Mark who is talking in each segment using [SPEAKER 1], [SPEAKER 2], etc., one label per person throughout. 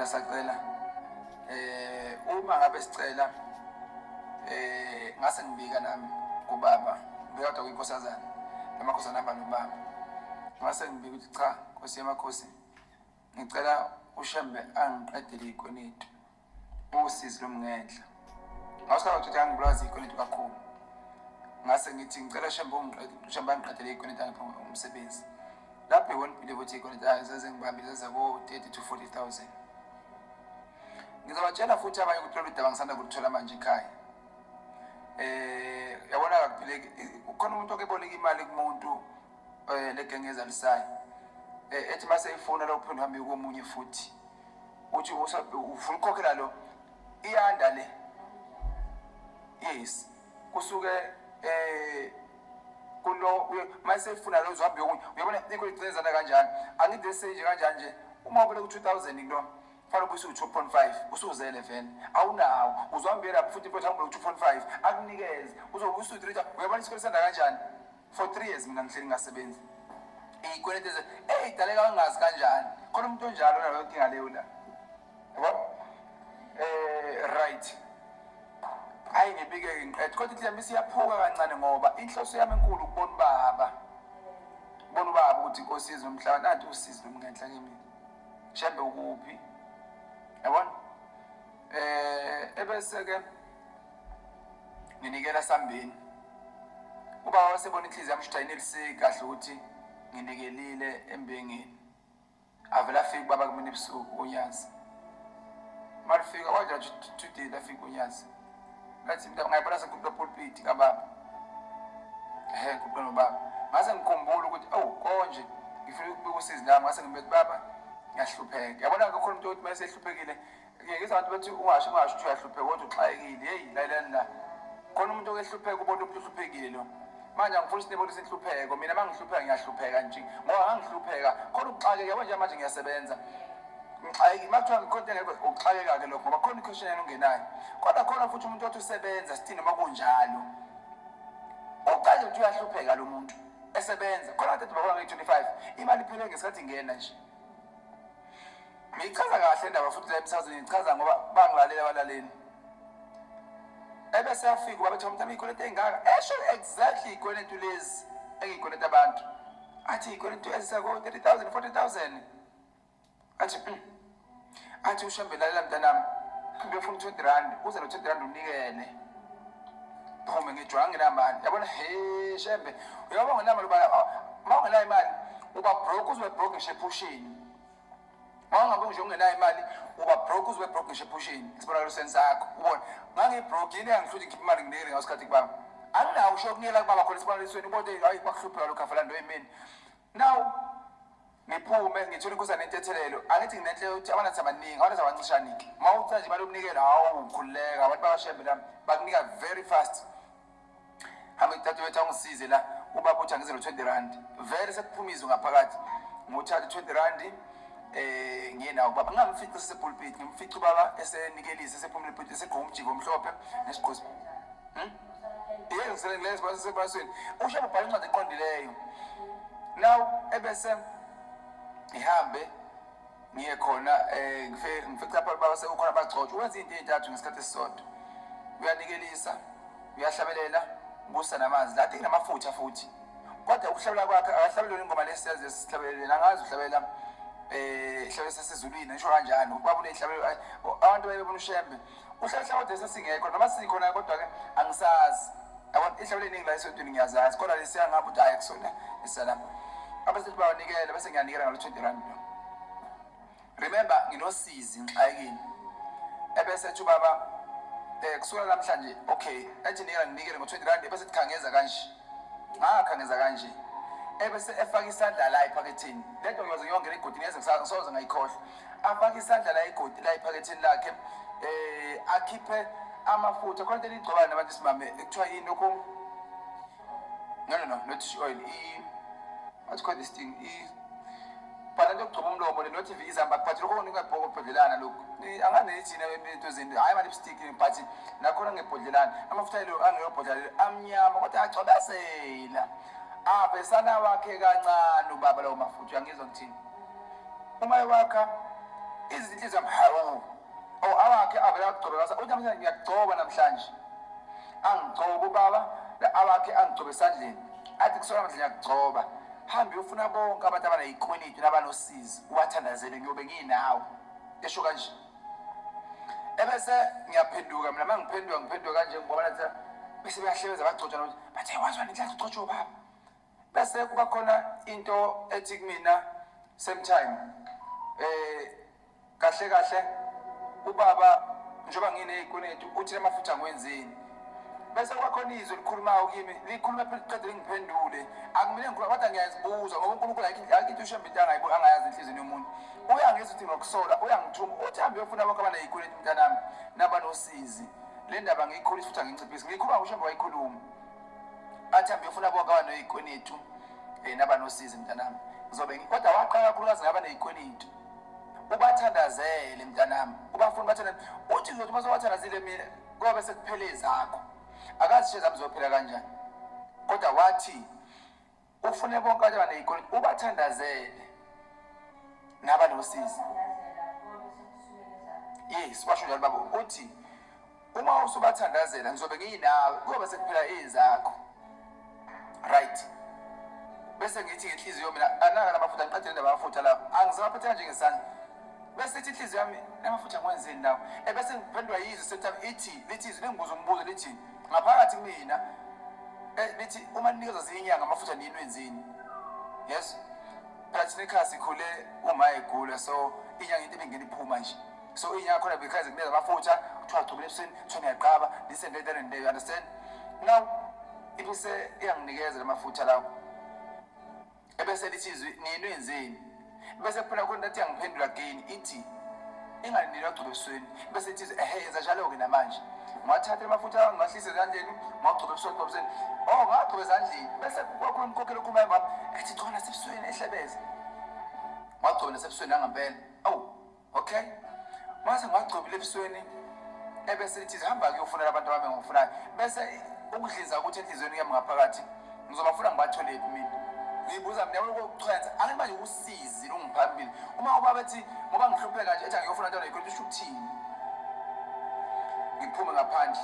[SPEAKER 1] sacela uma ngabe sicela ngase ngibika nami kubaba ngiyodwa kwinkosazana emakhosana aba nobaba ngase ngibika ukuthi cha Nkosi yamakhosi ngicela uShembe angiqedele ikwenitu usizi lomngenhla ngawusaka ukuthi angibulazi ikwenitu kakhulu ngase ngithi ngicela uShembe angiqedele ikwenitu angipha umsebenzi lapho iwona believe ukuthi ikwenitu azaze ngibambile zabo 30 to 40,000 ngizobatshela futhi abanye ukuthi lolu daba ngisanda kulithola manje ekhaya yabona kaphileki ukhona umuntu okeboleka imali kumuntu legengeza lisayo ethi mase ifuna lo kuphinda uhambe komunye futhi uthi ufuna ukukhokhela lo iyanda le yes kusuke kulo mase ifuna lo uzohambe komunye uyabona into igcinezana kanjani angidese nje kanjani nje uma ubele ku2000 kulo fana kusu 2.5 usuzele vele awunawo uzohambela lapho futhi mfowethu hamba 2.5 akunikeze uzobusu 3 uyabona isikole sanda kanjani for 3 years mina ngihleli ngasebenza ikwelete idaleka kangazi kanjani khona umuntu onjalo nalo inkinga leyo la yabo right hayi ngibike ngiqedwe kodwa ihlamba siyaphuka kancane ngoba inhloso yami enkulu ukubona ubaba ukuthi Nkosi yezomhlaba nathi usizi lomngenhla kimi Shembe ukuphi yabona ebese ke nginikela sambeni uba wasebona inhliziyo yami shayineli sikahle ukuthi nginikelile embengeni avela afika baba kumina ebusuku uNyazi malifika waje today lafika uNyazi ngathi mntana ngayibona sekuphi pulpit kababa kuphi nobaba ngase ngikhumbula ukuthi konje ngifuna ukubika usizi nami ngase ngibethi baba ngiyahlupheka yabona akho umuntu othi mase ehluphekile ngeke abantu bathi ungasho ukuthi uyahlupheka kodwa uxhayekile hey lalana la khona umuntu okehlupheka ubona umuntu uhluphekile lo manje angifuni sinebona isihlupheko mina mangihlupheka ngiyahlupheka nje ngoba angihlupheka khona ukuxakeka yabo nje manje ngiyasebenza ngixakeki makuthiwa ngikhonto ngeke ukuxakeka ke lokho ngoba khona iquestion yena ungenayo kodwa khona futhi umuntu othi usebenza sithini noma kunjalo uqale ukuthi uyahlupheka lo muntu esebenza khona ukuthi baba nge25 imali iphele ngesikhathi ingena nje ngichaza kahle indaba futhi la emsazweni ngichaza ngoba bangilalela abalaleli ebese yafika babethi umntana ikwelete engaka esho exactly ikwelete lezi engikweleta abantu athi ikwelete ezisako 30,000 40,000 athi uShembe lalela mntanami ngiyofuna 20 rand uze no 20 rand unikele phome ngijwanga nginamali yabona he Shembe uyabona nginamali mawungena imali uba broke uzwe broke ngisho epushini mawungabe nje ungenayo imali uba broke uzwe broke ngisho epushini isibona lo sense yakho ubona ngangi broke yini angihluthi ngikhipha imali nginikele ngasikhathi kubaba anginawo usho kunikela kubaba khona isibona lesweni ubone hayi bakuhlupheka lo khafa lando emini now ngiphume ngithola inkosana entethelelo angithi nginenhle ukuthi abanathi abaningi abanathi abancishaniki mawuthatha nje imali omnikela hawu ukhuleka abantu bakashembe la bakunika very fast hambe itathu wethu angisize la ubaba uthi angizelo 20 rand very sekuphumizo ngaphakathi ngothatha 20 rand ngiyena ubaba ngamfica sesepulpit ngimfica ubaba esenikelisa sephumile pulpit esegqoka umjiko omhlophe nesiqhosi yebo ngiselengileyo basebasweni ushaba ubhala incwadi eqondileyo now ebese ihambe ngiye khona ngifica lapha baba sekukhona bagcotsha wenza izinto ezintathu ngesikhathi esisodwa uyanikelisa uyahlabelela ubusa namanzi lathi kunamafutha futhi kodwa ukuhlabela kwakhe akahlabelele ingoma lesiyazi esihlabelele angazi uhlabela ihlabela sesizulwini ngisho kanjani ubaba unehlabela abantu bayebona uShembe uhlahla kodwa sesingekho noma sikhona kodwa ke angisazi yabona ihlabela eningi la esontweni ngiyazazi kodwa lesiya ngapha ukuthi hayi kusona isala abese bawanikela bese ngiyanikela ngalo 20 rand remember nginosizi ngixayekini ebese ethi baba kusukela namhlanje okay ethi nginikele ngo 20 rand ebese sikhangeza kanje ngakhangeza kanje ebese efaka isandla la ephaketheni lento ngiyoze ngiyongena igodini yeze ngisoze ngayikhohle afaka isandla la igodi la ephaketheni lakhe akhiphe amafutha khona into igcobana nabantu simame ekuthiwa yini lokho no not oil what's called this thing phana lokugcoba umlomo le not visa but lokho ngingabhoko ibhodlelana lokho anganethina into ezinto hayi ama lipstick but nakhona ngebhodlelana amafutha lo angeyobhodlela amnyama kodwa agcobasela besana wakhe kancane ubaba lawo mafutha uyangizwa ngithini uma ewakha izinto zami hawu awakhe avela ukugcobeka uthi manje ngiyagcoba namhlanje angigcoba ubaba awakhe angigcobe esandleni athi kusona manje ngiyagcoba hambe ufuna bonke abantu abaneyikweliti nabanosizi ubathandazele ngiyobe nginawo esho kanje ebese ngiyaphenduka mina mangiphenduka kanje ngoba nathi bese bayahlebeza bagcotshana ukuthi bathe wazwa nenhlanhla ugcotshwa ubaba bese kuba khona into ethi kumina sometime kahle ubaba njengoba ngineyikweleti uthi amafutha ngwenzeni bese kwakhona izwi likhulumayo kimi likhuluma phela iqede lingiphendule akumele ngikhuluma kodwa ngiyazibuza ngoba uNkulunkulu akhe ushembe into angayazi enhliziyweni yomuntu uyangizwa uthi ngokusola uyangithuma uthi hambe uyofuna bonke abaneyikweleti mntanami nabanosizi le ndaba ngiyikhulisa futhi anginciphisi ngiyikhuluma ushembe wayikhuluma athi hambe uyofuna bonke abaneyikweleti nabanosizi mntanami ngizobe kodwa waqala kakhulukazi ngabaneyikwenetu ubathandazele mntanami ubafuna bathandazele uthi ngizothi masobathandazile mina ngoba bese kuphele ezakho akazi nje zami zophela kanjani kodwa wathi ufune bonke abantu abaneyikweleti ubathandazele nabanosizi yes washo njalo baba uthi uma usubathandazela ngizobe ngiyinawe ngoba sekuphela ezakho right bese ngithi ngenhliziyo mina anaka namafutha ngiqedile indaba yamafutha lawo angizaphethe kanje ngesandla bese ithi inhliziyo yami namafutha ngwenzeni nawo bese ngiphendwa yizwi sentaba lithi izwi lengibuza umbuzo lithi ngaphakathi kumina lithi uma ninikeza zinyanga amafutha nini wenzeni yes phela thina ekhaya sikhule uma egula so inyanga into ebingena iphuma nje so inyanga khona because kunikeza amafutha kuthiwa agcobele ebusweni kuthiwa niyaqaba listen later and you understand now ibese iyanginikeza lamafutha lawo ebese lithi izwi nini wenzeni bese kuphela khona nathi angiphendula again ithi inganinile agcobe ebusweni bese ithi yenza njalo-ke namanje ngathatha amafutha ngahlise ezandleni ngagcobe ebusweni ebusweni ngagcobe ezandleni bese kwakhona umkhokhelo okhuluma emama ethi khona sebusweni ehlebeze ngagcobe nasebusweni nangempela okay mase ngagcobile ebusweni ebese lithi hamba kuyofunela abantu abami ngokufunayo bese ukudliza ukuthi enhliziyweni yami ngaphakathi ngizobafuna ngibatholephi mina ngibuza mina ukuchwenza angithi manje usizi lungiphambili uma ubaba ethi ngoba ngihlupheka nje ethi ngiyofuna into leyo kusho ukuthini ngiphume ngaphandle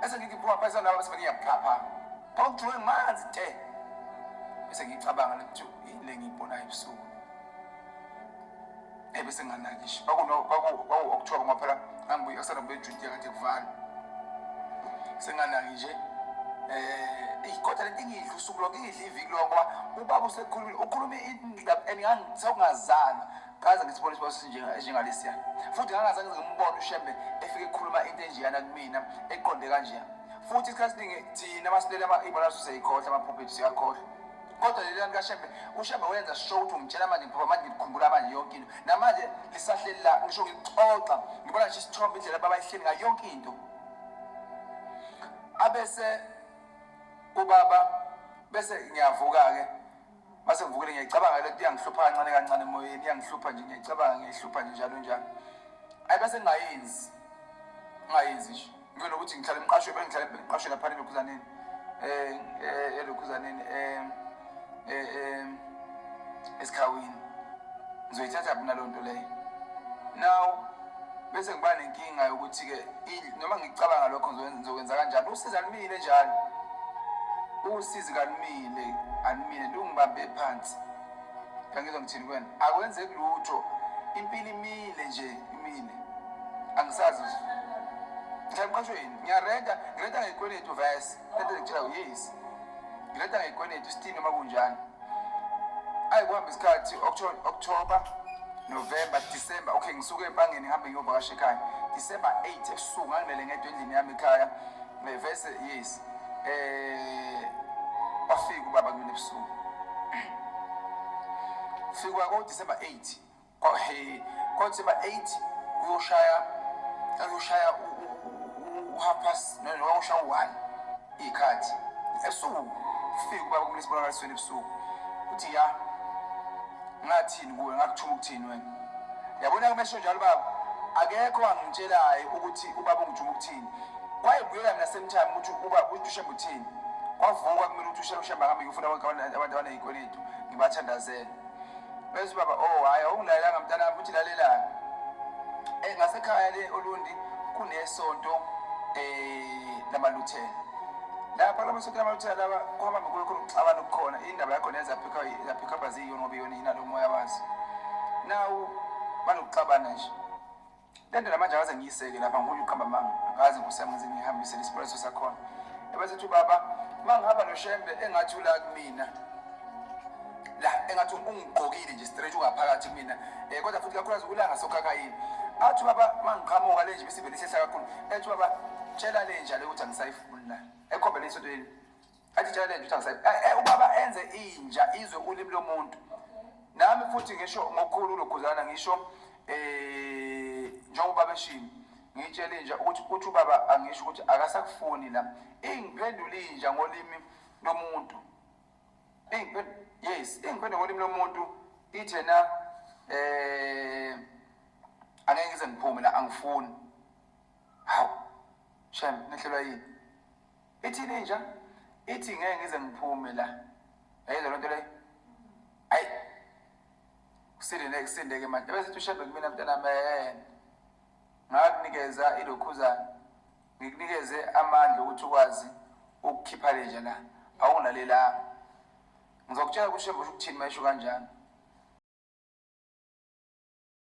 [SPEAKER 1] bese ngiphuma phansi nabo bese ngiyaphapha ngokujwe manzi the bese ngicabanga ukuthi yini le ngiyibona ebusuku bese nganakisho okuthiwa ngoba ngangibuye akusana bejudiya kade kuvala senganaki nje kodwa lento engidla usuku lonke ngidla iviki lonke ngoba ubaba usekhulumile ukhulume indaba engangizana kaze ngisibone isibonisa njengalesiya futhi ngangazange ngimbone ushembe efike ekhuluma into enjeyana kumina eqonde kanje futhi isikhathi esiningi thina masilela ibona sesiyikhohla amaphupethi siyakhohla kodwa leliyani kaShembe uShembe wenza show ukuthi ngitshela manje ngoba manje ngikhumbula manje yonke into namanje lisahleli la ngisho ngixoxa ngibona nje isithombe indlela babayihleli ngayo yonke into abese ubaba bese ngiyavuka-ke mase ngivukile ngiyayicabanga lento iyangihlupha kancane emoyeni iyangihlupha nje ngiyayicabanga ngiyayihlupha nje njalo ayi bese ngingayenzi nje nginokuthi ngihlale emqashwe lapha elokhuzaneni esikhawini ngizoyithatha mina lo nto leyo now bese ngiba nenkinga yokuthi-ke noma ngicabanga lokho ngizokwenza kanjani usizi alimile njalo usizi animile lungibambe phansi kangizwa ngithini kwena akwenzeki lutho impilo imile angisazi ngihlaqashweni ngiyarenta ngeyikwenetu vese lento ngitshela yes ngileta ngeyikwenetu isitini noma kunjani kuhamba isikhathi October November December okay ngisuke empangeni ngihambe ngiyovakasha ekhaya December 8 ebusuku ngangilele ngedwa endlini yami ekhaya vese yes wafika ubaba kumina ebusuku fika ko December 8 ko December 8 uyoshaya half past no uyoshaya 1 ikhathi ebusuku fika ubaba kumina esibonakalisweni ebusuku uthi ya ngathini kuwe ngakuthuma ukuthini wena yabona kumesho njalo baba akekho wangitshelayo ukuthi ubaba ungijuma ukuthini wayebuyela mina same time ukuthi uba uShembe uthini kwavuka kumele ukuthi uShembe ahambe ngifuna bonke abantu abaneyikwenetu ngibathandazela bese baba hayi ungilalela mntanami uthi lalelani ekhaya le Olundi kunesonto lamaluthela lapha lamasonto lamaluthela laba kuhamba ngikukhulu ukuxabana ukukhona indaba yakho nezaphika baziyo ngoba yona inalo moya wazi nawu banokuxabana nje lento namanje akaze ngiyiseke lapha ngokuya uqamba manga akaze ngusemenze ngihambise lesiphoreso sakhona ebesethi baba mangihamba noShembe engathula kumina la engathi ungigqokile nje straight ungaphakathi kumina kodwa futhi kakhulukazi ulanga sokhakayini athi baba mangiqhamuka le nje bese lisehla kakhulu ethi baba tshela le njalo ukuthi angisayifuni la ekhombe lesotweni athi tshela le nje ukuthi angisayifuni ubaba enze inja izwe ulimi lomuntu nami futhi ngisho ngokukhulu ulokhuzana ngisho njengoba beshini ngitshela inja ukuthi ubaba angisho ukuthi akasakufuni la ingiphendula inja ngolimi lomuntu yes ingiphendula ngolimi lomuntu ithena angeke ngize ngiphume la angifuni hawu shem nehlelwa yini ithini inja ithi ngeke ngize ngiphume la ayizwa lonto leyo ayi kusindeke manje bese uShembe kumina mntana man ngakunikeza ilokhuzana ngikunikeze amandla ukuthi ukwazi ukukhipha le nje la awunalalela ngizokutshela kuShembe ukuthi ukuthini mayisho kanjani